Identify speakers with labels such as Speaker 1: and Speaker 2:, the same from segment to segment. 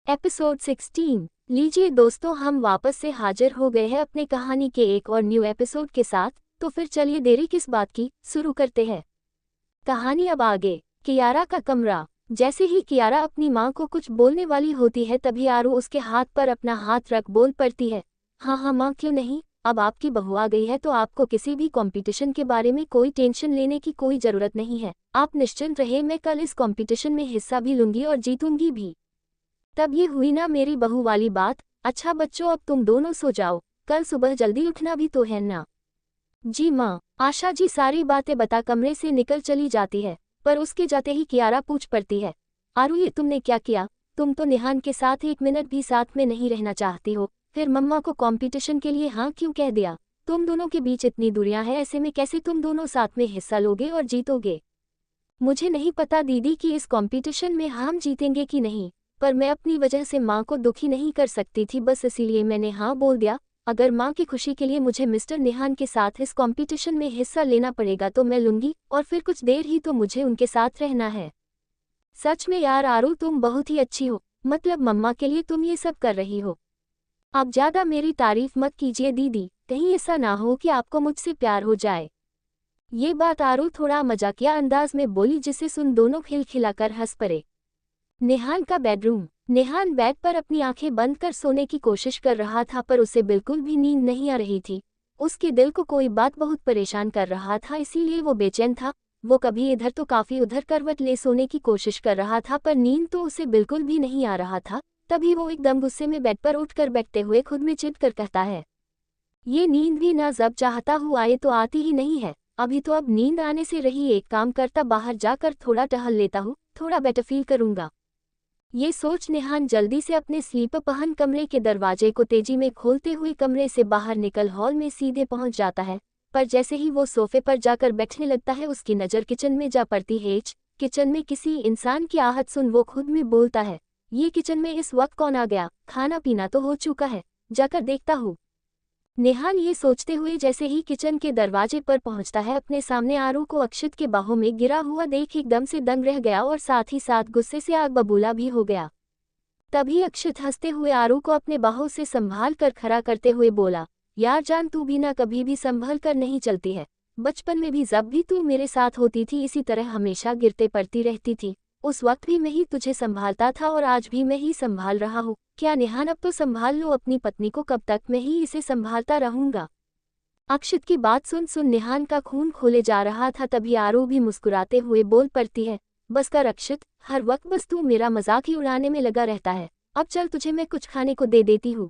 Speaker 1: Episode 16। लीजिए दोस्तों, हम वापस से हाजिर हो गए हैं अपने कहानी के एक और न्यू एपिसोड के साथ। तो फिर चलिए देरी किस बात की, शुरू करते हैं कहानी। अब आगे। कियारा का कमरा। जैसे ही कियारा अपनी माँ को कुछ बोलने वाली होती है तभी आरू उसके हाथ पर अपना हाथ रख बोल पड़ती है, हाँ हाँ माँ, क्यों नहीं। अब आपकी बहू आ गई है तो आपको किसी भी कंपटीशन के बारे में कोई टेंशन लेने की कोई जरूरत नहीं है। आप निश्चिंत रहे, मैं कल इस कंपटीशन में हिस्सा भी लूंगी और जीतूंगी भी। तब ये हुई ना मेरी बहू वाली बात। अच्छा बच्चों, अब तुम दोनों सो जाओ, कल सुबह जल्दी उठना भी तो है ना। जी माँ। आशा जी सारी बातें बता कमरे से निकल चली जाती है, पर उसके जाते ही कियारा पूछ पड़ती है, आरू ये तुमने क्या किया। तुम तो निहान के साथ एक मिनट भी साथ में नहीं रहना चाहती हो, फिर मम्मा को कंपटीशन के लिए हाँ क्यों कह दिया। तुम दोनों के बीच इतनी दूरियां हैं, ऐसे में कैसे तुम दोनों साथ में हिस्सा लोगे और जीतोगे। मुझे नहीं पता दीदी कि इस कंपटीशन में हम जीतेंगे कि नहीं, पर मैं अपनी वजह से माँ को दुखी नहीं कर सकती थी, बस इसीलिए मैंने हाँ बोल दिया। अगर माँ की खुशी के लिए मुझे मिस्टर निहान के साथ इस कंपटीशन में हिस्सा लेना पड़ेगा तो मैं लूंगी, और फिर कुछ देर ही तो मुझे उनके साथ रहना है। सच में यार आरू, तुम बहुत ही अच्छी हो, मतलब मम्मा के लिए तुम ये सब कर रही हो। अब ज्यादा मेरी तारीफ मत कीजिए दीदी, कहीं ऐसा ना हो कि आपको मुझसे प्यार हो जाए। ये बात आरू थोड़ा मजाकिया अंदाज में बोली, जिसे सुन दोनों खिलखिलाकर हंस पड़े। नेहान का बेडरूम। नेहान बेड पर अपनी आंखें बंद कर सोने की कोशिश कर रहा था, पर उसे बिल्कुल भी नींद नहीं आ रही थी। उसके दिल को कोई बात बहुत परेशान कर रहा था, इसीलिए वो बेचैन था। वो कभी इधर तो काफी उधर करवट ले सोने की कोशिश कर रहा था, पर नींद तो उसे बिल्कुल भी नहीं आ रहा था। तभी वो एकदम गुस्से में बेड पर उठकर बैठते हुए खुद में चिढ़ कर कहता है, ये नींद भी ना जब चाहता हुआ आए तो आती ही नहीं है। अभी तो अब नींद आने से रही, एक काम करता बाहर जाकर थोड़ा टहल लेता हूँ, थोड़ा बेटर फील करूंगा। ये सोच नेहान जल्दी से अपने स्लीपर पहन कमरे के दरवाजे को तेजी में खोलते हुए कमरे से बाहर निकल हॉल में सीधे पहुंच जाता है। पर जैसे ही वो सोफे पर जाकर बैठने लगता है उसकी नज़र किचन में जा पड़ती है। किचन में किसी इंसान की आहट सुन वो खुद में बोलता है, ये किचन में इस वक्त कौन आ गया, खाना पीना तो हो चुका है, जाकर देखता हूँ। नेहान ये सोचते हुए जैसे ही किचन के दरवाजे पर पहुंचता है, अपने सामने आरू को अक्षित के बाहों में गिरा हुआ देख एकदम से दंग रह गया और साथ ही साथ गुस्से से आग बबूला भी हो गया। तभी अक्षित हंसते हुए आरू को अपने बाहों से संभाल कर खड़ा करते हुए बोला, यार जान, तू भी ना कभी भी संभल कर नहीं चलती है। बचपन में भी जब भी तू मेरे साथ होती थी इसी तरह हमेशा गिरते पड़ती रहती थी। उस वक्त भी मैं ही तुझे संभालता था और आज भी मैं ही संभाल रहा हूँ। क्या नेहान, अब तो संभाल लो अपनी पत्नी को, कब तक मैं ही इसे संभालता रहूंगा। अक्षित की बात सुन नेहान का खून खोले जा रहा था। तभी आरू भी मुस्कुराते हुए बोल पड़ती है, बस कर अक्षित, हर वक्त बस तू मेरा मजाक ही उड़ाने में लगा रहता है। अब चल, तुझे मैं कुछ खाने को दे देती हूँ।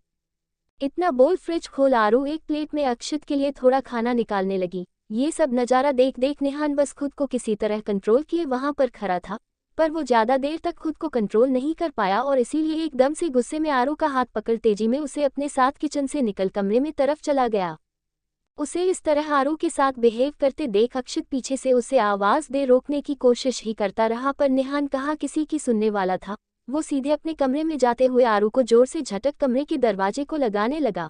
Speaker 1: इतना बोल फ्रिज खोल आरू एक प्लेट में अक्षित के लिए थोड़ा खाना निकालने लगी। ये सब नज़ारा देख देख नेहान बस खुद को किसी तरह कंट्रोल किए वहां पर खड़ा था, पर वो ज्यादा देर तक खुद को कंट्रोल नहीं कर पाया और इसीलिए एकदम से गुस्से में आरू का हाथ पकड़ तेजी में उसे अपने साथ किचन से निकल कमरे में तरफ चला गया। उसे इस तरह आरू के साथ बिहेव करते देख अक्षित पीछे से उसे आवाज दे रोकने की कोशिश ही करता रहा, पर नेहान कहाँ किसी की सुनने वाला था। वो सीधे अपने कमरे में जाते हुए आरू को जोर से झटक कमरे के दरवाजे को लगाने लगा।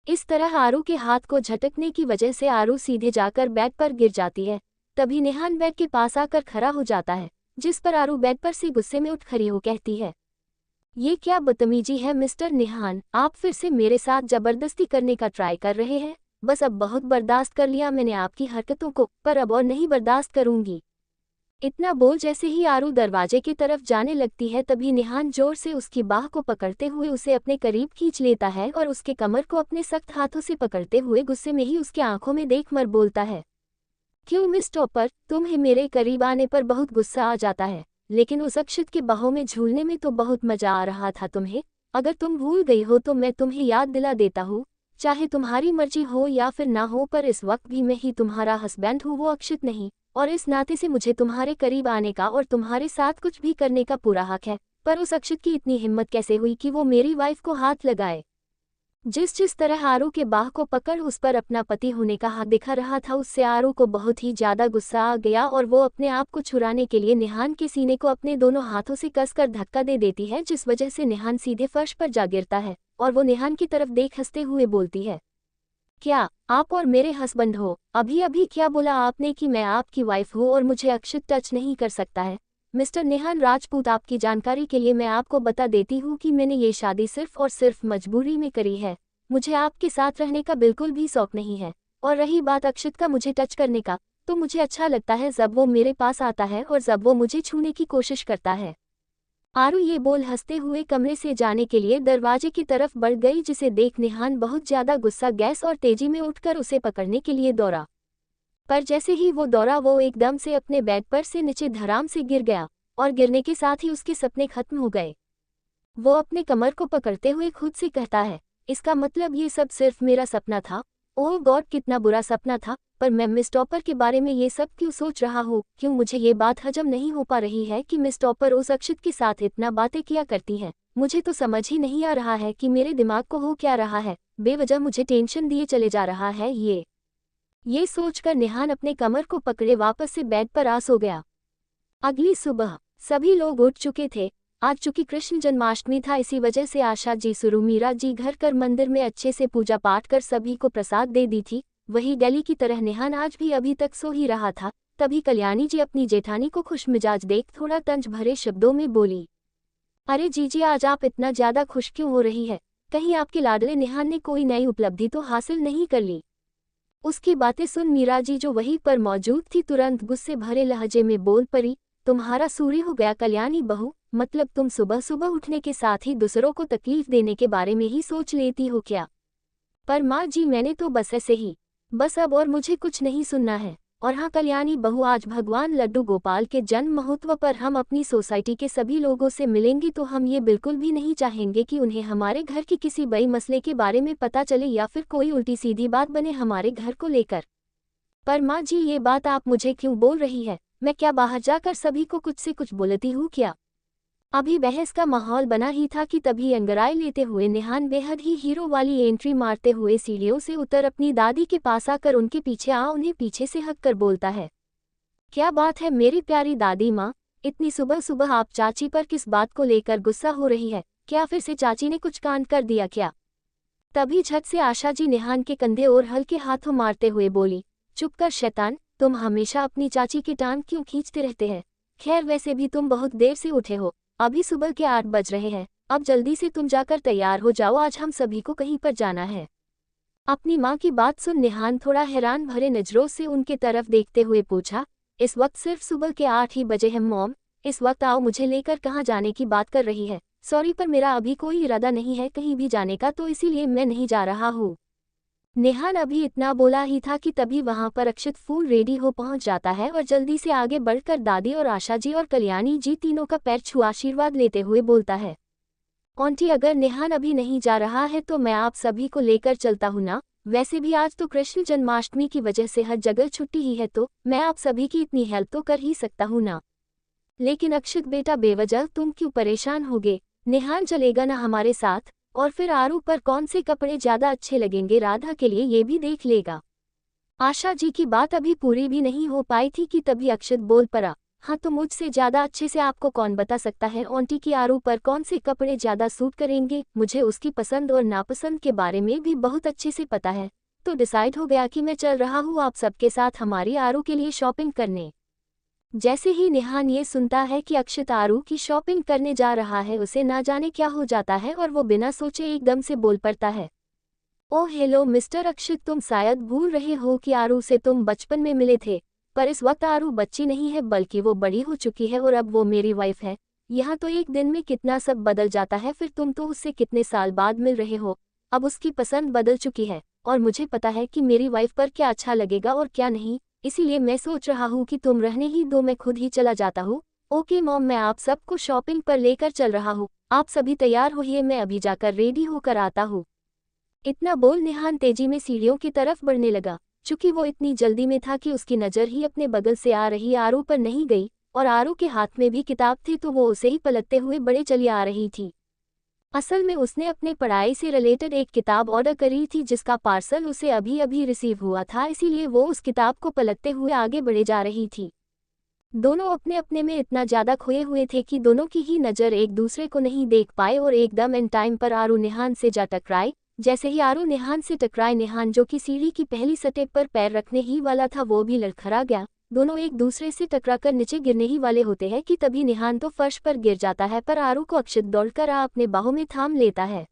Speaker 1: इस तरह आरू के हाथ को झटकने की वजह से आरू सीधे जाकर बेड पर गिर जाती है। तभी नेहान बेड के पास आकर खड़ा हो जाता है, जिस पर आरू बेड पर से गुस्से में उठ खड़ी हो कहती है, ये क्या बदतमीजी है मिस्टर निहान, आप फिर से मेरे साथ जबरदस्ती करने का ट्राई कर रहे हैं। बस अब बहुत बर्दाश्त कर लिया मैंने आपकी हरकतों को, पर अब और नहीं बर्दाश्त करूंगी। इतना बोल जैसे ही आरू दरवाजे की तरफ जाने लगती है तभी निहान जोर से उसकी बाह को पकड़ते हुए उसे अपने करीब खींच लेता है और उसके कमर को अपने सख्त हाथों से पकड़ते हुए गुस्से में ही उसकी आंखों में देख मर बोलता है, क्यों मिस टॉपर, तुम्हें मेरे करीब आने पर बहुत गुस्सा आ जाता है, लेकिन उस अक्षित के बाहों में झूलने में तो बहुत मजा आ रहा था तुम्हें। अगर तुम भूल गई हो तो मैं तुम्हें याद दिला देता हूँ, चाहे तुम्हारी मर्जी हो या फिर ना हो, पर इस वक्त भी मैं ही तुम्हारा हस्बैंड हूँ, वो अक्षित नहीं। और इस नाते से मुझे तुम्हारे करीब आने का और तुम्हारे साथ कुछ भी करने का पूरा हक है। पर उस अक्षित की इतनी हिम्मत कैसे हुई कि वो मेरी वाइफ को हाथ लगाए। जिस तरह आरू के बाह को पकड़ उस पर अपना पति होने का हक दिखा रहा था, उससे आरू को बहुत ही ज्यादा गुस्सा आ गया और वो अपने आप को छुड़ाने के लिए निहान के सीने को अपने दोनों हाथों से कसकर धक्का दे देती है, जिस वजह से निहान सीधे फर्श पर जा गिरता है और वो निहान की तरफ देख हंसते हुए बोलती है, क्या आप और मेरे हस्बैंड हो? अभी अभी क्या बोला आपने कि मैं आपकी वाइफ हूँ और मुझे अक्षित टच नहीं कर सकता है? मिस्टर नेहान राजपूत, आपकी जानकारी के लिए मैं आपको बता देती हूँ कि मैंने ये शादी सिर्फ और सिर्फ मजबूरी में करी है। मुझे आपके साथ रहने का बिल्कुल भी शौक नहीं है। और रही बात अक्षित का मुझे टच करने का, तो मुझे अच्छा लगता है जब वो मेरे पास आता है और जब वो मुझे छूने की कोशिश करता है। आरू ये बोल हंसते हुए कमरे से जाने के लिए दरवाजे की तरफ बढ़ गई, जिसे देख नेहान बहुत ज्यादा गुस्सा गैस और तेजी में उठकर उसे पकड़ने के लिए दौड़ा। पर जैसे ही वो दौड़ा, वो एकदम से अपने बेड पर से नीचे धड़ाम से गिर गया और गिरने के साथ ही उसके सपने खत्म हो गए। वो अपने कमर को पकड़ते हुए खुद से कहता है, इसका मतलब ये सब सिर्फ मेरा सपना था। ओह गॉड, कितना बुरा सपना था। पर मैं मिस टॉपर के बारे में ये सब क्यों सोच रहा हूँ? क्यों मुझे ये बात हजम नहीं हो पा रही है कि मिस टॉपर उस अक्षित के साथ इतना बातें किया करती हैं। मुझे तो समझ ही नहीं आ रहा है कि मेरे दिमाग को हो क्या रहा है। बेवजह मुझे टेंशन दिए चले जा रहा है ये सोचकर नेहान अपने कमर को पकड़े वापस से बेड पर आ सो गया। अगली सुबह सभी लोग उठ चुके थे। आज चूंकि कृष्ण जन्माष्टमी था, इसी वजह से आशा जी, सुरु, मीरा जी घर कर मंदिर में अच्छे से पूजा पाठ कर सभी को प्रसाद दे दी थी। वही डेली की तरह नेहान आज भी अभी तक सो ही रहा था। तभी कल्याणी जी अपनी जेठानी को खुश मिजाज देख थोड़ा तंज भरे शब्दों में बोली, अरे जीजी, आज आप इतना ज्यादा खुश क्यों हो रही है? कहीं आपके लाडले नेहान ने कोई नई उपलब्धि तो हासिल नहीं कर ली? उसकी बातें सुन मीरा जी, जो वहीं पर मौजूद थी, तुरंत गुस्से भरे लहजे में बोल पड़ी, तुम्हारा सूर्य हो गया कल्याणी बहू। मतलब तुम सुबह सुबह उठने के साथ ही दूसरों को तकलीफ देने के बारे में ही सोच लेती हो क्या? पर माँ जी, मैंने तो बस ऐसे ही, बस अब और मुझे कुछ नहीं सुनना है। और हाँ कल्याणी बहू, आज भगवान लड्डू गोपाल के जन्म महोत्सव पर हम अपनी सोसाइटी के सभी लोगों से मिलेंगे, तो हम ये बिल्कुल भी नहीं चाहेंगे कि उन्हें हमारे घर के किसी बड़े मसले के बारे में पता चले या फिर कोई उल्टी सीधी बात बने हमारे घर को लेकर। पर माँ जी, ये बात आप मुझे क्यों बोल रही है? मैं क्या बाहर जाकर सभी को कुछ से कुछ बोलती हूँ क्या? अभी बहस का माहौल बना ही था कि तभी अंगड़ाई लेते हुए नेहान बेहद ही हीरो वाली एंट्री मारते हुए सीढ़ियों से उतर अपनी दादी के पास आकर उनके पीछे उन्हें पीछे से हक कर बोलता है, क्या बात है मेरी प्यारी दादी माँ, इतनी सुबह सुबह आप चाची पर किस बात को लेकर गुस्सा हो रही है? क्या फिर से चाची ने कुछ कांड कर दिया क्या? तभी झट से आशा जी नेहान के कंधे और हल्के हाथों मारते हुए बोली, चुप कर शैतान, तुम हमेशा अपनी चाची की टांग क्यों खींचते रहते हैं? खैर, वैसे भी तुम बहुत देर से उठे हो, अभी सुबह के 8 बज रहे हैं। अब जल्दी से तुम जाकर तैयार हो जाओ, आज हम सभी को कहीं पर जाना है। अपनी माँ की बात सुन नेहान थोड़ा हैरान भरे नजरों से उनके तरफ देखते हुए पूछा, इस वक्त सिर्फ सुबह के 8 ही बजे हैं मॉम, इस वक्त आओ मुझे लेकर कहाँ जाने की बात कर रही है? सॉरी, पर मेरा अभी कोई इरादा नहीं है कहीं भी जाने का, तो इसीलिए मैं नहीं जा रहा हूँ। नेहान अभी इतना बोला ही था कि तभी वहां पर अक्षित फूल रेडी हो पहुंच जाता है और जल्दी से आगे बढ़कर दादी और आशा जी और कल्याणी जी तीनों का पैर छू आशीर्वाद लेते हुए बोलता है, आंटी, अगर नेहान अभी नहीं जा रहा है तो मैं आप सभी को लेकर चलता हूँ ना। वैसे भी आज तो कृष्ण जन्माष्टमी की वजह से हर जगह छुट्टी ही है, तो मैं आप सभी की इतनी हेल्प तो कर ही सकता हूँ ना। लेकिन अक्षित बेटा, बेवजह तुम क्यों परेशान होगे? नेहान चलेगा ना हमारे साथ? और फिर आरू पर कौन से कपड़े ज्यादा अच्छे लगेंगे राधा के लिए, ये भी देख लेगा। आशा जी की बात अभी पूरी भी नहीं हो पाई थी कि तभी अक्षित बोल पड़ा, हाँ तो मुझसे ज्यादा अच्छे से आपको कौन बता सकता है आंटी की आरू पर कौन से कपड़े ज्यादा सूट करेंगे? मुझे उसकी पसंद और नापसंद के बारे में भी बहुत अच्छे से पता है। तो डिसाइड हो गया कि मैं चल रहा हूँ आप सबके साथ हमारी आरू के लिए शॉपिंग करने। जैसे ही नेहान ये सुनता है कि अक्षित आरू की शॉपिंग करने जा रहा है, उसे ना जाने क्या हो जाता है और वो बिना सोचे एकदम से बोल पड़ता है, ओह हेलो मिस्टर अक्षित, तुम शायद भूल रहे हो कि आरू से तुम बचपन में मिले थे, पर इस वक्त आरू बच्ची नहीं है बल्कि वो बड़ी हो चुकी है और अब वो मेरी वाइफ है। यहाँ तो एक दिन में कितना सब बदल जाता है, फिर तुम तो उससे कितने साल बाद मिल रहे हो। अब उसकी पसंद बदल चुकी है और मुझे पता है कि मेरी वाइफ पर क्या अच्छा लगेगा और क्या नहीं, इसीलिए मैं सोच रहा हूँ कि तुम रहने ही दो, मैं खुद ही चला जाता हूँ। ओके मॉम, मैं आप सबको शॉपिंग पर लेकर चल रहा हूँ, आप सभी तैयार होइए, मैं अभी जाकर रेडी होकर आता हूँ। इतना बोल नेहान तेजी में सीढ़ियों की तरफ बढ़ने लगा। चूंकि वो इतनी जल्दी में था कि उसकी नज़र ही अपने बगल से आ रही आरू पर नहीं गई और आरू के हाथ में भी किताब थी, तो वो उसे ही पलटते हुए बड़े चली आ रही थी। असल में उसने अपने पढ़ाई से रिलेटेड एक किताब ऑर्डर करी थी जिसका पार्सल उसे अभी अभी रिसीव हुआ था, इसीलिए वो उस किताब को पलटते हुए आगे बढ़े जा रही थी। दोनों अपने अपने में इतना ज़्यादा खोए हुए थे कि दोनों की ही नज़र एक दूसरे को नहीं देख पाए और एकदम इन टाइम पर आरू नेहान से जा टकराई। जैसे ही आरू नेहान से टकराए, नेहान जो कि सीढ़ी की पहली स्टेप पर पैर रखने ही वाला था, वो भी लड़खड़ा गया दोनों एक दूसरे से टकराकर नीचे गिरने ही वाले होते हैं कि तभी निहान तो फर्श पर गिर जाता है, पर आरू को अक्षित दौड़कर अपने बाहों में थाम लेता है।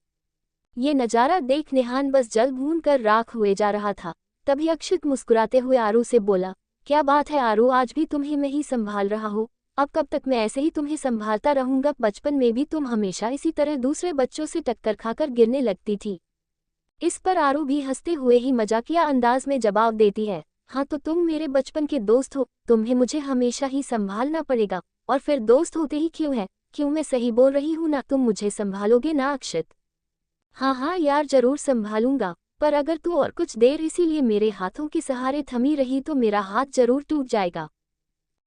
Speaker 1: ये नज़ारा देख निहान बस जल भून कर राख हुए जा रहा था। तभी अक्षित मुस्कुराते हुए आरू से बोला, क्या बात है आरू, आज भी तुम्हें मैं ही संभाल रहा हूँ। अब कब तक मैं ऐसे ही तुम्हें संभालता रहूंगा? बचपन में भी तुम हमेशा इसी तरह दूसरे बच्चों से टक्कर खाकर गिरने लगती थी। इस पर आरू भी हंसते हुए ही मजाकिया अंदाज में जवाब देती है, हाँ तो तुम मेरे बचपन के दोस्त हो, तुम्हें मुझे हमेशा ही संभालना पड़ेगा। और फिर दोस्त होते ही क्यों है? क्यों मैं सही बोल रही हूँ ना? तुम मुझे संभालोगे ना अक्षित? हाँ हाँ यार, जरूर संभालूंगा, पर अगर तू और कुछ देर इसीलिए मेरे हाथों के सहारे थमी रही तो मेरा हाथ जरूर टूट जाएगा।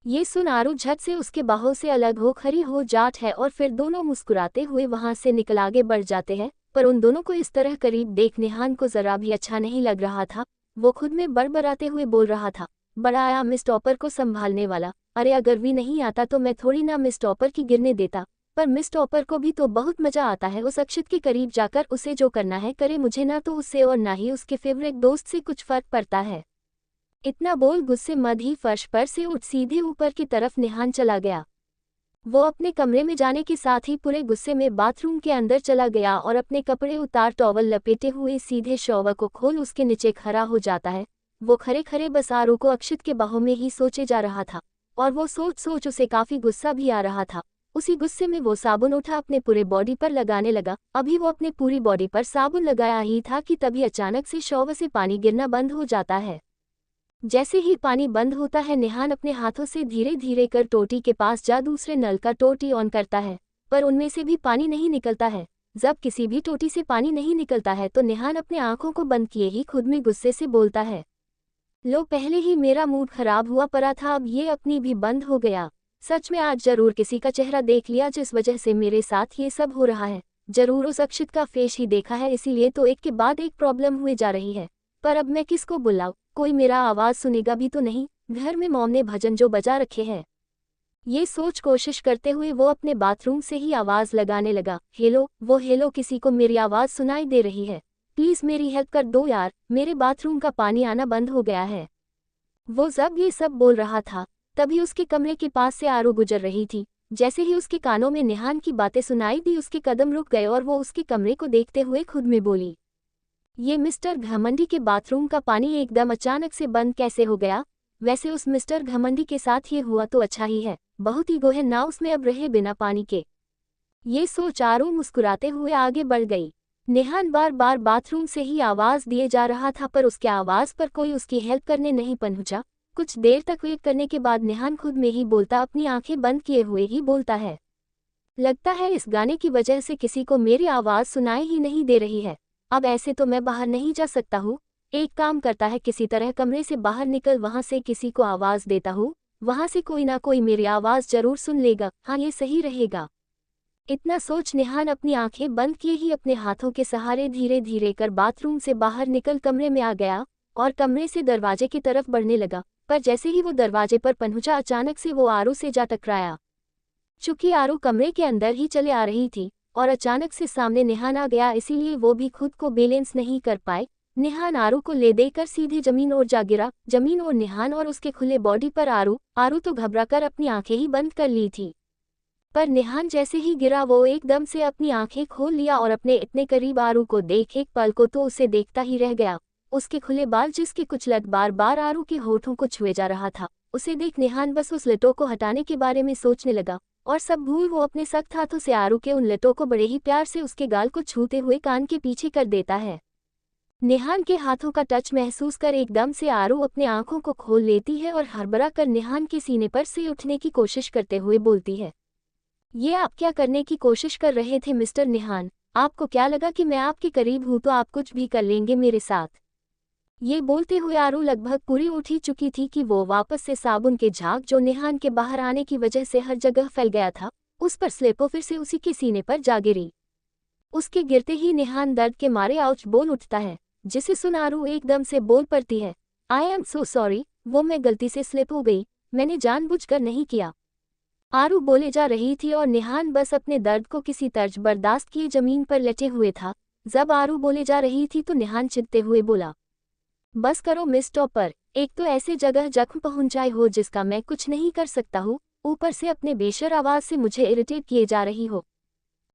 Speaker 1: ये सुन आरू झट से उसके बाहों से अलग हो खड़ी हो जात है और फिर दोनों मुस्कुराते हुए वहां से निकल आगे बढ़ जाते हैं। पर उन दोनों को इस तरह करीब देख निहान को जरा भी अच्छा नहीं लग रहा था। वो खुद में बड़बड़ाते हुए बोल रहा था, बड़ा आया मिस टॉपर को संभालने वाला। अरे अगर भी नहीं आता तो मैं थोड़ी ना मिस टॉपर की गिरने देता, पर मिस टॉपर को भी तो बहुत मजा आता है उस अक्षित के करीब जाकर। उसे जो करना है करे, मुझे ना तो उससे और ना ही उसके फेवरेट दोस्त से कुछ फर्क पड़ता है। इतना बोल गुस्से मद ही फर्श पर से उठ सीधे ऊपर की तरफ निहान चला गया। वो अपने कमरे में जाने के साथ ही पूरे गुस्से में बाथरूम के अंदर चला गया और अपने कपड़े उतार टॉवल लपेटे हुए सीधे शॉवर को खोल उसके नीचे खड़ा हो जाता है। वो खड़े खड़े बस आरू को अक्षित के बाहों में ही सोचे जा रहा था और वो सोच सोच उसे काफी गुस्सा भी आ रहा था। उसी गुस्से में वो साबुन उठा अपने पूरे बॉडी पर लगाने लगा। अभी वो अपने पूरी बॉडी पर साबुन लगाया ही था कि तभी अचानक से शॉवर से पानी गिरना बंद हो जाता है। जैसे ही पानी बंद होता है निहान अपने हाथों से धीरे धीरे कर टोटी के पास जा दूसरे नल का टोटी ऑन करता है, पर उनमें से भी पानी नहीं निकलता है। जब किसी भी टोटी से पानी नहीं निकलता है तो निहान अपने आंखों को बंद किए ही खुद में गुस्से से बोलता है, लो पहले ही मेरा मूड खराब हुआ पड़ा था, अब ये अपनी भी बंद हो गया। सच में आज जरूर किसी का चेहरा देख लिया जिस वजह से मेरे साथ ये सब हो रहा है। जरूर उस अक्षित का फेस ही देखा है, इसीलिए तो एक के बाद एक प्रॉब्लम हुए जा रही है। पर अब मैं किसको बुलाऊं? कोई मेरा आवाज सुनेगा भी तो नहीं? घर में मॉम ने भजन जो बजा रखे हैं। ये सोच कोशिश करते हुए वो अपने बाथरूम से ही आवाज लगाने लगा, हेलो वो हेलो, किसी को मेरी आवाज सुनाई दे रही है? प्लीज मेरी हेल्प कर दो यार, मेरे बाथरूम का पानी आना बंद हो गया है। वो जब ये सब बोल रहा था तभी उसके कमरे के पास से आरू गुजर रही थी। जैसे ही उसके कानों में निहान की बातें सुनाई दी उसके कदम रुक गए और वो उसके कमरे को देखते हुए खुद में बोली, ये मिस्टर घमंडी के बाथरूम का पानी एकदम अचानक से बंद कैसे हो गया? वैसे उस मिस्टर घमंडी के साथ ये हुआ तो अच्छा ही है, बहुत ही गोहे ना उसमें अब रहे बिना पानी के। ये सोच आरू मुस्कुराते हुए आगे बढ़ गई। निहान बार बार बाथरूम से ही आवाज दिए जा रहा था पर उसके आवाज पर कोई उसकी हेल्प करने नहीं पहुंचा। कुछ देर तक वेट करने के बाद निहान खुद में ही बोलता, अपनी आंखें बंद किए हुए ही बोलता है, लगता है इस गाने की वजह से किसी को मेरी आवाज सुनाई ही नहीं दे रही है। अब ऐसे तो मैं बाहर नहीं जा सकता हूँ। एक काम करता है, किसी तरह कमरे से बाहर निकल वहां से किसी को आवाज देता हूँ, वहां से कोई ना कोई मेरी आवाज जरूर सुन लेगा। हाँ ये सही रहेगा। इतना सोच निहान अपनी आंखें बंद किए ही अपने हाथों के सहारे धीरे धीरे कर बाथरूम से बाहर निकल कमरे में आ गया और कमरे से दरवाजे की तरफ बढ़ने लगा। पर जैसे ही वो दरवाजे पर पहुंचा अचानक से वो आरू से जा टकराया। चूंकि आरू कमरे के अंदर ही चले आ रही थी और अचानक से सामने निहान आ गया, इसीलिए वो भी खुद को बैलेंस नहीं कर पाए। निहान आरू को ले देकर सीधे जमीन और जा गिरा। जमीन और निहान और उसके खुले बॉडी पर आरू तो घबराकर अपनी आंखें ही बंद कर ली थी। पर निहान जैसे ही गिरा वो एकदम से अपनी आंखें खोल लिया और अपने इतने करीब आरू को देख एक पल को तो उसे देखता ही रह गया। उसके खुले बाल जिसकी कुछ लट बार बार आरू के होठों को छुए जा रहा था, उसे देख निहान बस उस लटों को हटाने के बारे में सोचने लगा और सब भूल वो अपने सख्त हाथों से आरू के उन लटों को बड़े ही प्यार से उसके गाल को छूते हुए कान के पीछे कर देता है। निहान के हाथों का टच महसूस कर एकदम से आरू अपने आंखों को खोल लेती है और हड़बड़ा कर निहान के सीने पर से उठने की कोशिश करते हुए बोलती है, ये आप क्या करने की कोशिश कर रहे थे मिस्टर निहान? आपको क्या लगा कि मैं आपके करीब हूं तो आप कुछ भी कर लेंगे मेरे साथ? ये बोलते हुए आरू लगभग पूरी उठ ही चुकी थी कि वो वापस से साबुन के झाग जो निहान के बाहर आने की वजह से हर जगह फैल गया था उस पर स्लेपो फिर से उसी के सीने पर जा गिरी। उसके गिरते ही निहान दर्द के मारे आउच बोल उठता है, जिसे सुन आरू एकदम से बोल पड़ती है, आई एम सो सॉरी, वो मैं गलती से स्लिप हो गई, मैंने जानबूझकर नहीं किया। आरू बोले जा रही थी और निहान बस अपने दर्द को किसी तर्ज बर्दाश्त किए जमीन पर लेटे हुए था। जब आरू बोले जा रही थी तो निहान चिढ़ते हुए बोला, बस करो मिस टॉपर, एक तो ऐसे जगह जख्म पहुंचाए हो जिसका मैं कुछ नहीं कर सकता हूँ, ऊपर से अपने बेशर आवाज से मुझे इरिटेट किए जा रही हो।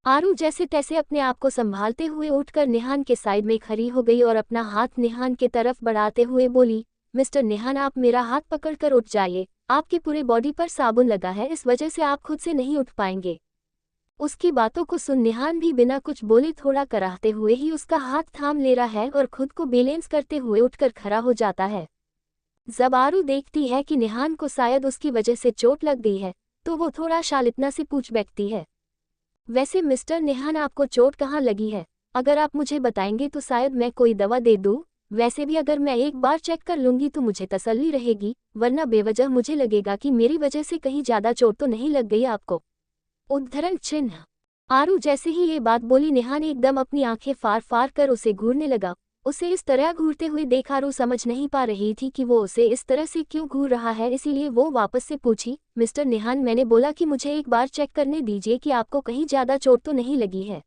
Speaker 1: आरू जैसे तैसे अपने आप को संभालते हुए उठकर निहान के साइड में खड़ी हो गई और अपना हाथ निहान के तरफ बढ़ाते हुए बोली, मिस्टर निहान आप मेरा हाथ पकड़कर उठ जाइए, आपकी पूरे बॉडी पर साबुन लगा है, इस वजह से आप खुद से नहीं उठ पाएंगे। उसकी बातों को सुन निहान भी बिना कुछ बोले थोड़ा कराहते हुए ही उसका हाथ थाम ले रहा है और खुद को बैलेंस करते हुए उठकर खड़ा हो जाता है। जब आरू देखती है कि निहान को शायद उसकी वजह से चोट लग गई है, तो वो थोड़ा शालितना से पूछ बैठती है, वैसे मिस्टर निहान आपको चोट कहाँ लगी है? अगर आप मुझे बताएंगे तो शायद मैं कोई दवा दे दूं। वैसे भी अगर मैं एक बार चेक कर लूंगी तो मुझे तसल्ली रहेगी, वरना बेवजह मुझे लगेगा कि मेरी वजह से कहीं ज्यादा चोट तो नहीं लग गई आपको। उद्धरण चिन्ह। आरू जैसे ही ये बात बोली निहान एकदम अपनी आंखें फाड़ फाड़ कर उसे घूरने लगा। उसे इस तरह घूरते हुए देख आरू समझ नहीं पा रही थी कि वो उसे इस तरह से क्यों घूर रहा है, इसीलिए वो वापस से पूछी, मिस्टर निहान मैंने बोला कि मुझे एक बार चेक करने दीजिए कि आपको कहीं ज्यादा चोट तो नहीं लगी है।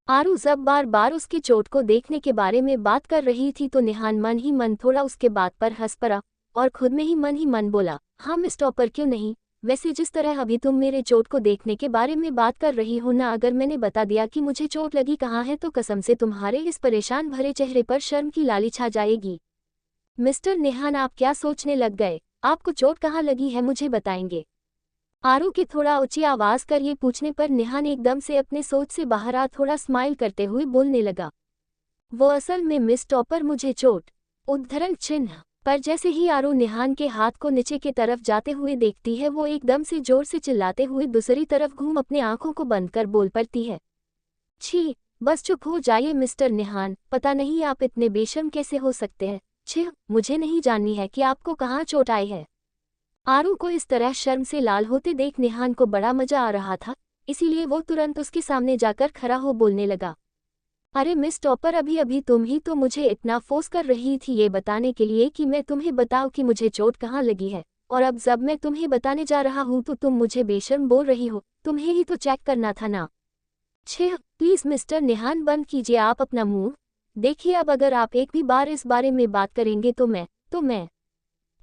Speaker 1: आरू जब बार बार उसकी चोट को देखने के बारे में बात कर रही थी तो निहान मन ही मन थोड़ा उसके बात पर हंस पड़ा और खुद में ही मन बोला, हाँ मिस टॉपर क्यों नहीं, वैसे जिस तरह अभी तुम मेरे चोट को देखने के बारे में बात कर रही हो ना, अगर मैंने बता दिया कि मुझे चोट लगी कहाँ है तो कसम से तुम्हारे इस परेशान भरे चेहरे पर शर्म की लाली छा जाएगी। मिस्टर निहान आप क्या सोचने लग गए, आपको चोट कहाँ लगी है मुझे बताएंगे? आरू के थोड़ा ऊंची आवाज कर ये पूछने पर निहान एकदम से अपने सोच से बाहर आ थोड़ा स्माइल करते हुए बोलने लगा, वो असल में मिस टॉपर मुझे चोट। उद्धरण चिन्ह। पर जैसे ही आरू निहान के हाथ को नीचे की तरफ जाते हुए देखती है वो एकदम से जोर से चिल्लाते हुए दूसरी तरफ घूम अपने आंखों को बंद कर बोल पड़ती है, छी, बस चुप हो जाइए मिस्टर निहान, पता नहीं आप इतने बेशर्म कैसे हो सकते हैं। छी, मुझे नहीं जाननी है कि आपको कहाँ चोट आई है। आरू को इस तरह शर्म से लाल होते देख निहान को बड़ा मजा आ रहा था, इसीलिए वो तुरंत उसके सामने जाकर खड़ा हो बोलने लगा, अरे मिस टॉपर अभी अभी तुम ही तो मुझे इतना फोर्स कर रही थी ये बताने के लिए कि मैं तुम्हें बताऊं कि मुझे चोट कहाँ लगी है, और अब जब मैं तुम्हें बताने जा रहा हूँ तो तुम मुझे बेशर्म बोल रही हो, तुम्हें ही तो चेक करना था ना। छः प्लीज मिस्टर निहान बंद कीजिए आप अपना मुंह, देखिए अब अगर आप एक भी बार इस बारे में बात करेंगे तो मैं।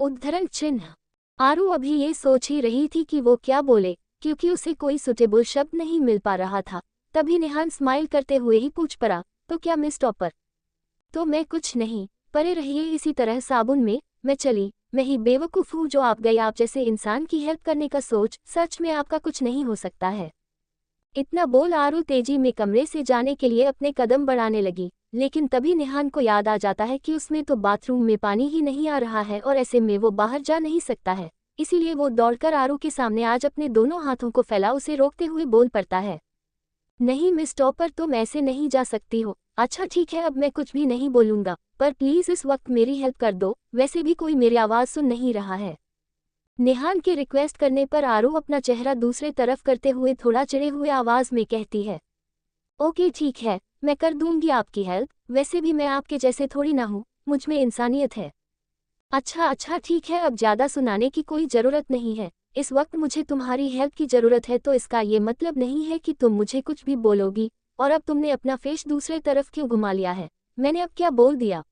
Speaker 1: उद्धरण चिन्ह। आरू अभी ये सोच ही रही थी कि वो क्या बोले, क्योंकि उसे कोई सुटेबल शब्द नहीं मिल पा रहा था। तभी निहान स्माइल करते हुए ही पूछ पड़ा, तो क्या मिस टॉपर? तो मैं कुछ नहीं, परे रहिए इसी तरह साबुन में, मैं ही बेवकूफ़ हूँ जो आप गए, आप जैसे इंसान की हेल्प करने का सोच सच में आपका कुछ नहीं हो सकता है। इतना बोल आरू तेजी में कमरे से जाने के लिए अपने कदम बढ़ाने लगी, लेकिन तभी निहान को याद आ जाता है कि उसमें तो बाथरूम में पानी ही नहीं आ रहा है और ऐसे में वो बाहर जा नहीं सकता है, इसीलिए वो दौड़कर आरू के सामने आज अपने दोनों हाथों को फैला उसे रोकते हुए बोल पड़ता है, नहीं मिस टॉपर तुम ऐसे नहीं जा सकती हो। अच्छा ठीक है अब मैं कुछ भी नहीं बोलूंगा, पर प्लीज इस वक्त मेरी हेल्प कर दो, वैसे भी कोई मेरी आवाज़ सुन नहीं रहा है। निहान के रिक्वेस्ट करने पर आरू अपना चेहरा दूसरे तरफ करते हुए थोड़ा चिढ़े हुए आवाज में कहती है, ओके ठीक है, मैं कर दूंगी आपकी हेल्प, वैसे भी मैं आपके जैसे थोड़ी ना हूँ, मुझ में इंसानियत है। अच्छा ठीक है अब ज़्यादा सुनाने की कोई ज़रूरत नहीं है, इस वक्त मुझे तुम्हारी हेल्प की ज़रूरत है तो इसका ये मतलब नहीं है कि तुम मुझे कुछ भी बोलोगी, और अब तुमने अपना फेस दूसरे तरफ क्यों घुमा लिया है? मैंने अब क्या बोल दिया?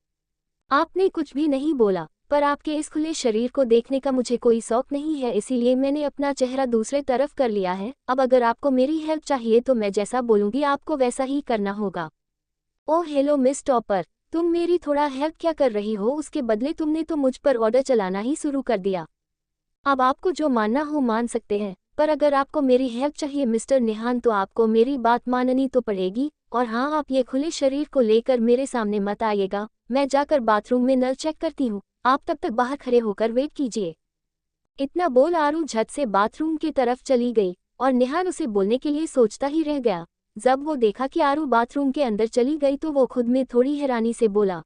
Speaker 1: आपने कुछ भी नहीं बोला, पर आपके इस खुले शरीर को देखने का मुझे कोई शौक नहीं है, इसीलिए मैंने अपना चेहरा दूसरे तरफ कर लिया है। अब अगर आपको मेरी हेल्प चाहिए तो मैं जैसा बोलूँगी आपको वैसा ही करना होगा। ओह हेलो मिस टॉपर, तुम मेरी थोड़ा हेल्प क्या कर रही हो, उसके बदले तुमने तो मुझ पर ऑर्डर चलाना ही शुरू कर दिया। अब आपको जो मानना हो मान सकते हैं, पर अगर आपको मेरी हेल्प चाहिए मिस्टर निहान तो आपको मेरी बात माननी तो पड़ेगी, और हाँ आप ये खुले शरीर को लेकर मेरे सामने मत आइएगा, मैं जाकर बाथरूम में नल चेक करती हूँ, आप तब तक बाहर खड़े होकर वेट कीजिए। इतना बोल आरू झट से बाथरूम की तरफ चली गई, और निहान उसे बोलने के लिए सोचता ही रह गया। जब वो देखा कि आरू बाथरूम के अंदर चली गई तो वो खुद में थोड़ी हैरानी से बोला,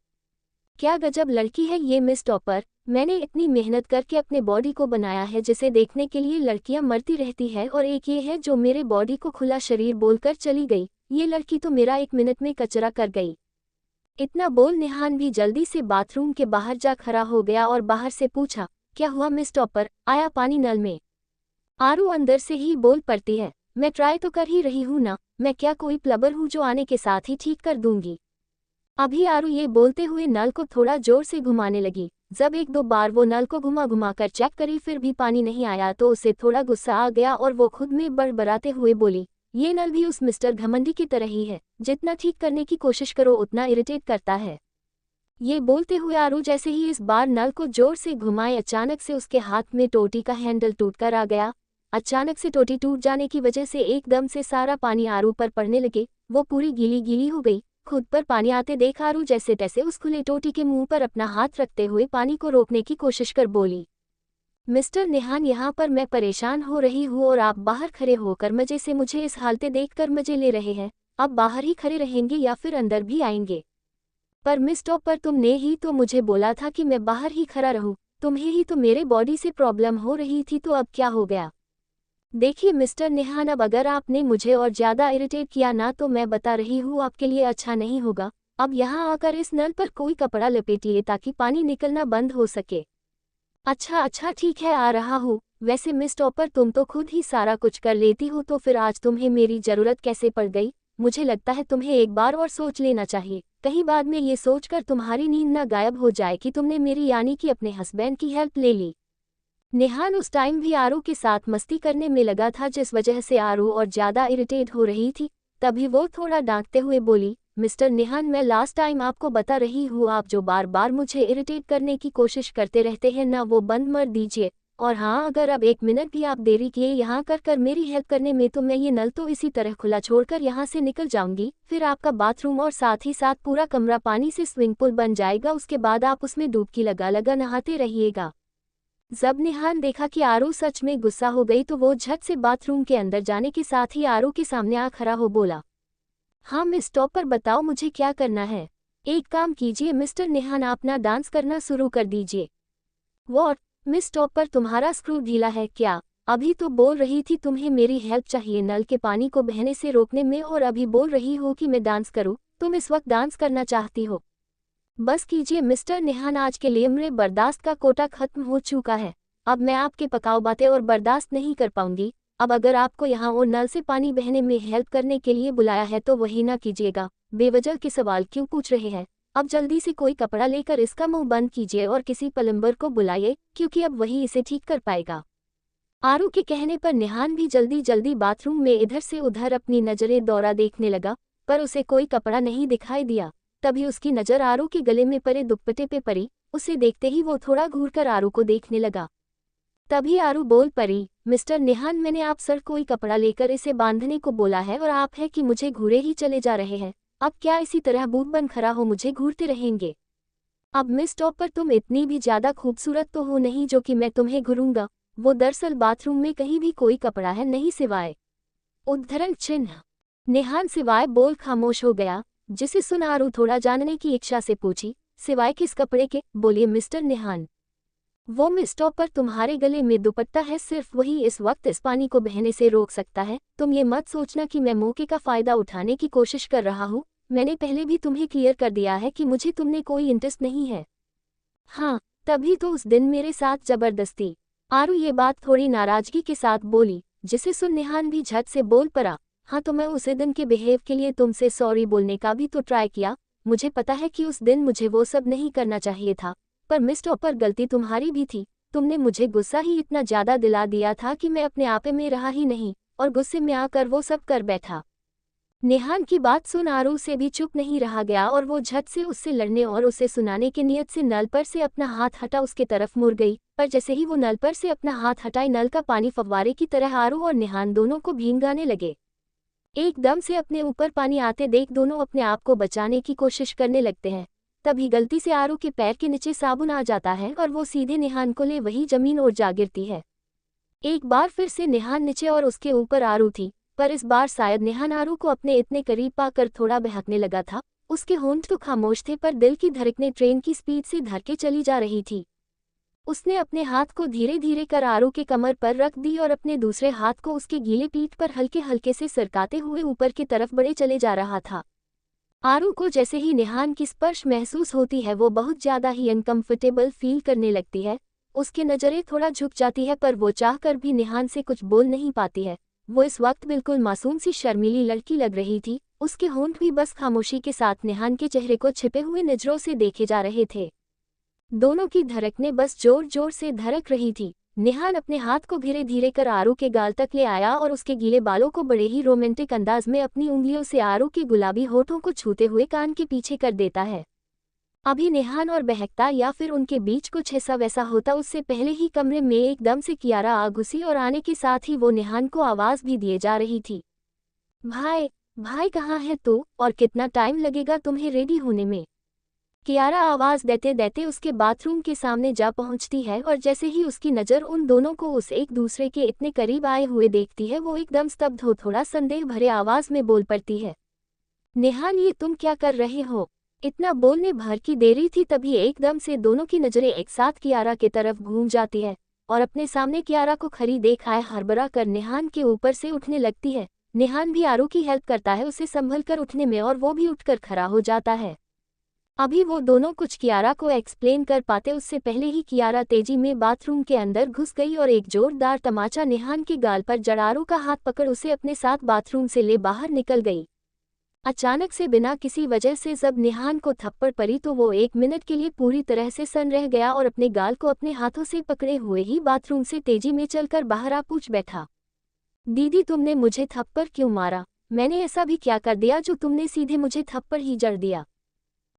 Speaker 1: क्या गजब लड़की है ये मिस टॉपर, मैंने इतनी मेहनत करके अपने बॉडी को बनाया है जिसे देखने के लिए लड़कियां मरती रहती है, और एक ये है जो मेरे बॉडी को खुला शरीर बोलकर चली गई, ये लड़की तो मेरा 1 मिनट में कचरा कर गई। इतना बोल निहान भी जल्दी से बाथरूम के बाहर जा खड़ा हो गया और बाहर से पूछा, क्या हुआ मिस टॉपर, आया पानी नल में? आरू अंदर से ही बोल पड़ती है, मैं ट्राई तो कर ही रही हूँ ना, मैं क्या कोई प्लबर हूँ जो आने के साथ ही ठीक कर दूंगी। अभी आरू ये बोलते हुए नल को थोड़ा जोर से घुमाने लगी। जब एक दो बार वो नल को घुमा घुमा कर चेक करी फिर भी पानी नहीं आया तो उसे थोड़ा गुस्सा आ गया और वो खुद में बड़बड़ाते हुए बोली, ये नल भी उस मिस्टर घमंडी की तरह ही है, जितना ठीक करने की कोशिश करो उतना इरिटेट करता है। ये बोलते हुए आरू जैसे ही इस बार नल को जोर से घुमाए अचानक से उसके हाथ में टोटी का हैंडल टूटकर आ गया। अचानक से टोटी टूट जाने की वजह से एकदम से सारा पानी आरू पर पड़ने लगे। वो पूरी गीली गीली हो गई। खुद पर पानी आते देख आरू जैसे तैसे उस खुले टोटी के मुंह पर अपना हाथ रखते हुए पानी को रोकने की कोशिश कर बोली, मिस्टर नेहान, यहाँ पर मैं परेशान हो रही हूँ और आप बाहर खड़े होकर मजे से मुझे इस हालत देखकर मजे ले रहे हैं। अब बाहर ही खड़े रहेंगे या फिर अंदर भी आएंगे? पर मिस टॉपर, तुमने ही तो मुझे बोला था कि मैं बाहर ही खड़ा रहूं। तुम्हें ही तो मेरे बॉडी से प्रॉब्लम हो रही थी, तो अब क्या हो गया? देखिए मिस्टर नेहान, अब अगर आपने मुझे और ज़्यादा इरिटेट किया ना तो मैं बता रही हूँ आपके लिए अच्छा नहीं होगा। अब यहाँ आकर इस नल पर कोई कपड़ा लपेटिए ताकि पानी निकलना बंद हो सके। अच्छा अच्छा ठीक है, आ रहा हूँ। वैसे मिस टॉपर, तुम तो खुद ही सारा कुछ कर लेती हो, तो फिर आज तुम्हें मेरी ज़रूरत कैसे पड़ गई? मुझे लगता है तुम्हें एक बार और सोच लेना चाहिए, कहीं बाद में ये सोचकर तुम्हारी नींद न गायब हो जाए कि तुमने मेरी यानी कि अपने हस्बैंड की हेल्प ले ली। नेहान उस टाइम भी आरू के साथ मस्ती करने में लगा था, जिस वजह से आरू और ज़्यादा इरिटेट हो रही थी। तभी वो थोड़ा डांटते हुए बोली, मिस्टर नेहान, मैं लास्ट टाइम आपको बता रही हूँ, आप जो बार बार मुझे इरिटेट करने की कोशिश करते रहते हैं ना, वो बंद मर दीजिए। और हाँ, अगर अब 1 मिनट भी आप देरी किए यहाँ कर मेरी हेल्प करने में तो मैं ये नल तो इसी तरह खुला छोड़कर यहाँ से निकल जाऊंगी। फिर आपका बाथरूम और साथ ही साथ पूरा कमरा पानी से स्विमिंग पूल बन जाएगा। उसके बाद आप उसमें डुबकी लगा लगा नहाते रहिएगा। जब नेहान देखा कि आरू सच में गुस्सा हो गई तो वो झट से बाथरूम के अंदर जाने के साथ ही आरू के सामने आ खड़ा हो बोला, हाँ मिस टॉपर, बताओ मुझे क्या करना है? एक काम कीजिए मिस्टर नेहान, आप ना डांस करना शुरू कर दीजिए। वॉट? मिस टॉपर, तुम्हारा स्क्रू ढीला है क्या? अभी तो बोल रही थी तुम्हें मेरी हेल्प चाहिए नल के पानी को बहने से रोकने में, और अभी बोल रही हो कि मैं डांस करूं? तुम इस वक्त डांस करना चाहती हो? बस कीजिए मिस्टर नेहान, आज के लिए मेरे बर्दाश्त का कोटा खत्म हो चुका है। अब मैं आपके पकाऊ बातें और बर्दाश्त नहीं कर पाऊंगी। अब अगर आपको यहाँ और नल से पानी बहने में हेल्प करने के लिए बुलाया है तो वही ना कीजिएगा। बेवजह के सवाल क्यों पूछ रहे हैं? अब जल्दी से कोई कपड़ा लेकर इसका मुंह बंद कीजिए और किसी प्लम्बर को बुलाइए, क्योंकि अब वही इसे ठीक कर पाएगा। आरू के कहने पर नेहान भी जल्दी जल्दी बाथरूम में इधर से उधर अपनी नजरें दौड़ा देखने लगा, पर उसे कोई कपड़ा नहीं दिखाई दिया। तभी उसकी नज़र आरू के गले में पड़े दुपट्टे पे पड़ी। उसे देखते ही वो थोड़ा घूरकर आरू को देखने लगा। तभी आरू बोल पड़ी, मिस्टर नेहान, मैंने आप सर कोई कपड़ा लेकर इसे बांधने को बोला है और आप है कि मुझे घूरे ही चले जा रहे हैं। अब क्या इसी तरह बूट बन खड़ा हो मुझे घूरते रहेंगे? अब मिस टॉपर, तुम इतनी भी ज़्यादा खूबसूरत तो हो नहीं जो कि मैं तुम्हें घूरूंगा। वो दरअसल बाथरूम में कहीं भी कोई कपड़ा है नहीं सिवाय उद्धरण चिन्ह। नेहान सिवाय बोल खामोश हो गया, जिसे सुन आरू थोड़ा जानने की इच्छा से पूछी, सिवाय किस कपड़े के? बोलिए मिस्टर नेहान। वो मिस टॉपर, तुम्हारे गले में दुपट्टा है, सिर्फ वही इस वक्त इस पानी को बहने से रोक सकता है। तुम ये मत सोचना कि मैं मौके का फायदा उठाने की कोशिश कर रहा हूँ। मैंने पहले भी तुम्हें क्लियर कर दिया है कि मुझे तुमने कोई इंटरेस्ट नहीं है। हाँ, तभी तो उस दिन मेरे साथ जबरदस्ती। आरू ये बात थोड़ी नाराजगी के साथ बोली, जिसे सुन नेहान भी झट से बोल पड़ा, हाँ तो मैं उस दिन के बिहेव के लिए तुमसे सॉरी बोलने का भी तो ट्राई किया। मुझे पता है कि उस दिन मुझे वो सब नहीं करना चाहिए था, पर मिस टॉपर, गलती तुम्हारी भी थी। तुमने मुझे गुस्सा ही इतना ज़्यादा दिला दिया था कि मैं अपने आपे में रहा ही नहीं और गुस्से में आकर वो सब कर बैठा। नेहान की बात सुन आरू से भी चुप नहीं रहा गया और वो झट से उससे लड़ने और उसे सुनाने के नियत से नल पर से अपना हाथ हटा उसके तरफ मुड़ गई। पर जैसे ही वो नल पर से अपना हाथ हटाई, नल का पानी फव्वारे की तरह आरू और नेहान दोनों को भींगाने लगे। एकदम से अपने ऊपर पानी आते देख दोनों अपने आप को बचाने की कोशिश करने लगते हैं। तभी गलती से आरू के पैर के नीचे साबुन आ जाता है और वो सीधे नेहान को ले वही जमीन और जा गिरती है। एक बार फिर से नेहान नीचे और उसके ऊपर आरू थी, पर इस बार शायद नेहान आरू को अपने इतने करीब पाकर थोड़ा बहकने लगा था। उसके होंठ तो खामोश थे, पर दिल की धड़कनें ट्रेन की स्पीड से धड़के चली जा रही थी। उसने अपने हाथ को धीरे धीरे कर आरू के कमर पर रख दी और अपने दूसरे हाथ को उसके गीले पीठ पर हल्के हल्के से सरकाते हुए ऊपर की तरफ बढ़े चले जा रहा था। आरू को जैसे ही नेहान की स्पर्श महसूस होती है वो बहुत ज़्यादा ही अनकंफर्टेबल फील करने लगती है। उसकी नज़रें थोड़ा झुक जाती है, पर वो चाहकर भी नेहान से कुछ बोल नहीं पाती है। वो इस वक्त बिल्कुल मासूम सी शर्मीली लड़की लग रही थी, उसके होंठ भी बस खामोशी के साथ निहान के चेहरे को छिपे हुए नजरों से देखे जा रहे थे। दोनों की धड़कनें बस जोर जोर से धड़क रही थी। निहान अपने हाथ को धीरे धीरे कर आरू के गाल तक ले आया और उसके गीले बालों को बड़े ही रोमांटिक अंदाज में अपनी उंगलियों से आरू के गुलाबी होठों को छूते हुए कान के पीछे कर देता है। अभी निहान और बहकता या फिर उनके बीच कुछ ऐसा वैसा होता उससे पहले ही कमरे में एकदम से कियारा आ घुसी और आने के साथ ही वो निहान को आवाज भी दिए जा रही थी। भाई, भाई कहाँ है तू, और कितना टाइम लगेगा तुम्हें रेडी होने में? कियारा आवाज देते देते उसके बाथरूम के सामने जा पहुंचती है और जैसे ही उसकी नज़र उन दोनों को उस एक दूसरे के इतने करीब आए हुए देखती है वो एकदम स्तब्ध हो थोड़ा संदेह भरे आवाज में बोल पड़ती है, निहान ये तुम क्या कर रहे हो? इतना बोलने भर की देरी थी तभी एकदम से दोनों की नज़रें एक साथ कियारा की तरफ घूम जाती है और अपने सामने कियारा को खड़ी देख आए हड़बड़ा कर निहान के ऊपर से उठने लगती है। निहान भी आरू की हेल्प करता है उसे संभल कर उठने में और वो भी उठकर खड़ा हो जाता है। अभी वो दोनों कुछ कियारा को एक्सप्लेन कर पाते उससे पहले ही कियारा तेजी में बाथरूम के अंदर घुस गई और एक जोरदार तमाचा निहान के गाल पर जड़ आरू का हाथ पकड़ उसे अपने साथ बाथरूम से ले बाहर निकल गई। अचानक से बिना किसी वजह से जब निहान को थप्पड़ पड़ी तो वो 1 मिनट के लिए पूरी तरह से सन्न रह गया और अपने गाल को अपने हाथों से पकड़े हुए ही बाथरूम से तेजी में चलकर बाहर आ पूछ बैठा, दीदी तुमने मुझे थप्पड़ क्यों मारा? मैंने ऐसा भी क्या कर दिया जो तुमने सीधे मुझे थप्पड़ ही जड़ दिया?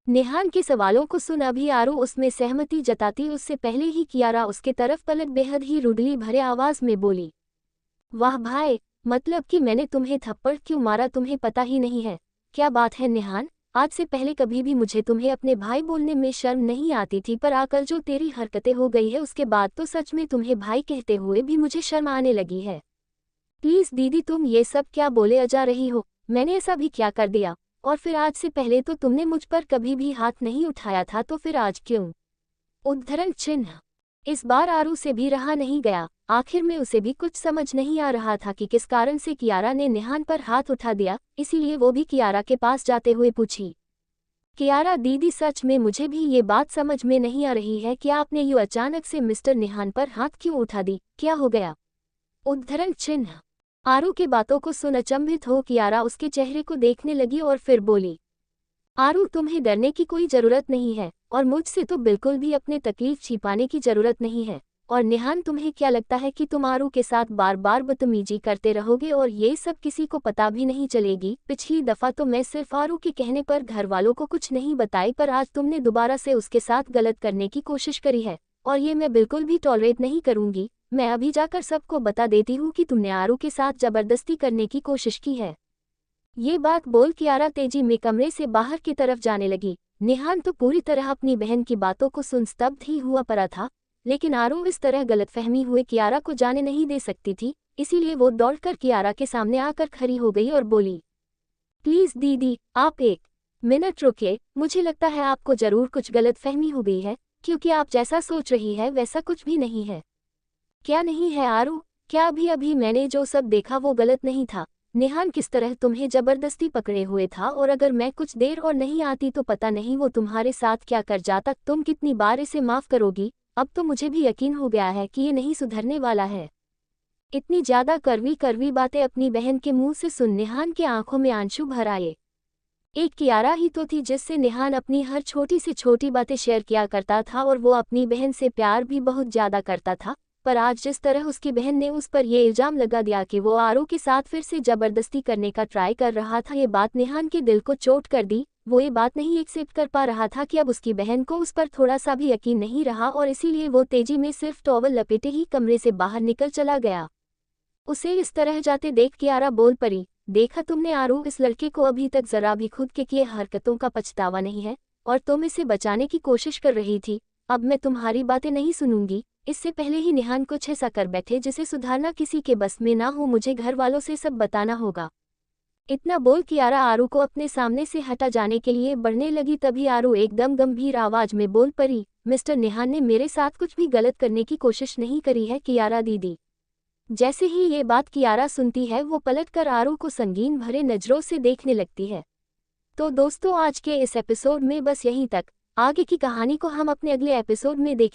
Speaker 1: निहान के सवालों को सुन अभी आरू उसमें सहमति जताती उससे पहले ही कियारा उसके तरफ पलट बेहद ही रुडली भरे आवाज में बोली, वाह भाई, मतलब कि मैंने तुम्हें थप्पड़ क्यों मारा तुम्हें पता ही नहीं है? क्या बात है निहान, आज से पहले कभी भी मुझे तुम्हें अपने भाई बोलने में शर्म नहीं आती थी पर आकर जो तेरी हरकतें हो गई है उसके बाद तो सच में तुम्हें भाई कहते हुए भी मुझे शर्म आने लगी है। प्लीज दीदी तुम ये सब क्या बोले जा रही हो? मैंने ऐसा भी क्या कर दिया? और फिर आज से पहले तो तुमने मुझ पर कभी भी हाथ नहीं उठाया था तो फिर आज क्यों? उद्धरण चिन्ह। इस बार आरू से भी रहा नहीं गया। आखिर में उसे भी कुछ समझ नहीं आ रहा था कि किस कारण से कियारा ने निहान पर हाथ उठा दिया, इसीलिए वो भी कियारा के पास जाते हुए पूछी, कियारा दीदी सच में मुझे भी ये बात समझ में नहीं आ रही है कि आपने यूं अचानक से मिस्टर निहान पर हाथ क्यों उठा दी, क्या हो गया? उद्धरण चिन्ह। आरू के बातों को सुन अचंभित हो कियारा उसके चेहरे को देखने लगी और फिर बोली, आरू तुम्हें डरने की कोई जरूरत नहीं है और मुझसे तो बिल्कुल भी अपने तकलीफ छिपाने की जरूरत नहीं है। और निहान तुम्हें क्या लगता है कि तुम आरू के साथ बार बार बदतमीजी करते रहोगे और ये सब किसी को पता भी नहीं चलेगी? पिछली दफा तो मैं सिर्फ आरू के कहने पर घर वालों को कुछ नहीं बताई पर आज तुमने दोबारा से उसके साथ गलत करने की कोशिश करी है और ये मैं बिल्कुल भी टॉलरेट नहीं करूंगी। मैं अभी जाकर सबको बता देती हूँ कि तुमने आरू के साथ जबरदस्ती करने की कोशिश की है। ये बात बोल कियारा तेजी में कमरे से बाहर की तरफ जाने लगी। निहान तो पूरी तरह अपनी बहन की बातों को सुन स्तब्ध ही हुआ पड़ा था, लेकिन आरू इस तरह गलतफहमी हुए कियारा को जाने नहीं दे सकती थी, इसीलिए वो दौड़कर कियारा के सामने आकर खड़ी हो गई और बोली, प्लीज दीदी आप 1 मिनट रुकिए, मुझे लगता है आपको जरूर कुछ गलतफहमी हो गई है, क्योंकि आप जैसा सोच रही है वैसा कुछ भी नहीं है। क्या नहीं है आरू? क्या अभी अभी मैंने जो सब देखा वो गलत नहीं था? निहान किस तरह तुम्हें जबरदस्ती पकड़े हुए था और अगर मैं कुछ देर और नहीं आती तो पता नहीं वो तुम्हारे साथ क्या कर जाता। तुम कितनी बार इसे माफ करोगी? अब तो मुझे भी यकीन हो गया है कि ये नहीं सुधरने वाला है। इतनी ज्यादा कड़वी कड़वी बातें अपनी बहन के मुंह से सुन निहान के आंखों में आंसू भर आए। एक कियारा ही तो थी जिससे निहान अपनी हर छोटी से छोटी बातें शेयर किया करता था और वो अपनी बहन से प्यार भी बहुत ज्यादा करता था, पर आज जिस तरह उसकी बहन ने उस पर यह इल्जाम लगा दिया कि वो आरू के साथ फिर से जबरदस्ती करने का ट्राई कर रहा था, ये बात निहान के दिल को चोट कर दी। वो ये बात नहीं एक्सेप्ट कर पा रहा था कि अब उसकी बहन को उस पर थोड़ा सा भी यकीन नहीं रहा और इसीलिए वो तेजी में सिर्फ टॉवल लपेटे ही कमरे से बाहर निकल चला गया। उसे इस तरह जाते देख कियारा बोल पड़ी, देखा तुमने आरू, इस लड़के को अभी तक जरा भी खुद के किए हरकतों का पछतावा नहीं है और तुम इसे बचाने की कोशिश कर रही थी। अब मैं तुम्हारी बातें नहीं सुनूंगी। इससे पहले ही निहान कुछ ऐसा कर बैठे जिसे सुधारना किसी के बस में ना हो, मुझे घर वालों से सब बताना होगा। इतना बोल कियारा आरू को अपने सामने से हटा जाने के लिए बढ़ने लगी, तभी आरू एकदम गंभीर आवाज में बोल पड़ी, मिस्टर निहान ने मेरे साथ कुछ भी गलत करने की कोशिश नहीं करी है कियारा दीदी। जैसे ही ये बात कियारा सुनती है वो पलटकर आरू को संगीन भरे नजरों से देखने लगती है। तो दोस्तों आज के इस एपिसोड में बस यहीं तक। आगे की कहानी को हम अपने अगले एपिसोड में देखेंगे।